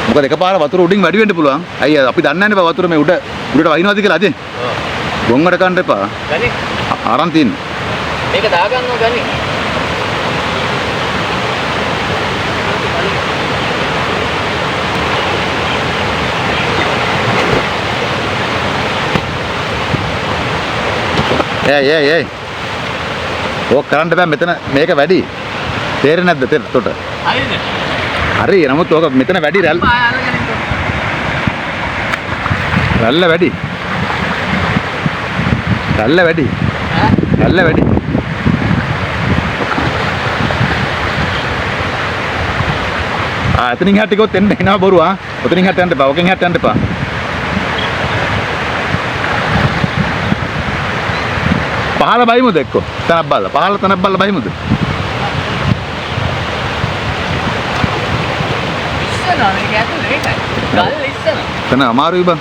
මොකද එකපාර වතුර උඩින් වැඩි වෙන්න පුළුවන්. අයියා අපි දන්නේ නැහැ නේ වතුර මේ උඩට වහිනවද කියලා අජේ. ඔව්. ගොංගට කන්න එපා. ගනි. අරන් තින්න. මේක දාගන්නවා ගනි. ඒ ඕක කරන්න බෑ මෙතන මේක වැඩි. තේරෙන්නේ නැද්ද තොට? හරිද? හරි නමුත් ඕක මෙතන වැඩි රැල්ල වැඩි. රැල්ල වැඩි. රැල්ල වැඩි. එතනින් හැට ටිකවත් එන්න එනවා බොරු ඔතනින් හැට යන්න එපා. ඔකෙන් හැට යන්න එපා. පහළ බයිමුද එක්ක? තනක් බලලා. පහළ තනක් බලලා බයිමුද? ඉස්සනවා මේක ඇතුලේ ඒකයි. ගල් ඉස්සනවා. තන අමාරුයි බං.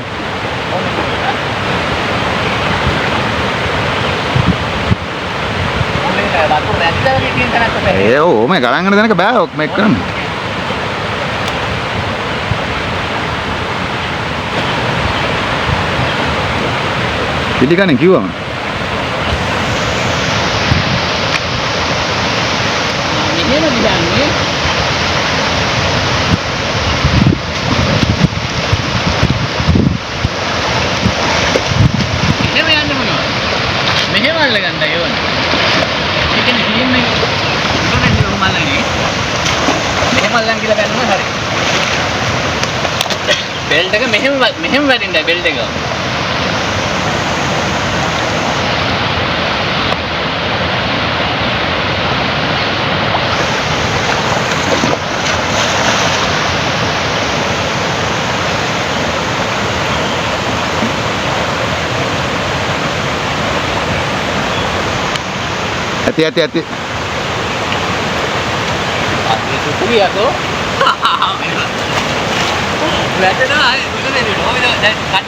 ඒ ඕ මේ ගලන් යන දණක බෑ ඔක් මේක කරන්න. පිටිකන්නේ කිව්වම. මෙහෙම දිහන්නේ. මෙහෙම යන්න මොනවද? මෙහෙම අල්ල ගන්නයි ඕනේ. මල්ලන් කියලා ගන්නවා හරි. බෙල්ට් එක මෙහෙම වදින්නයි බෙල්ට් එක. ඇති Kuliahku. Berarti dah, itu ni, oh, dah kat.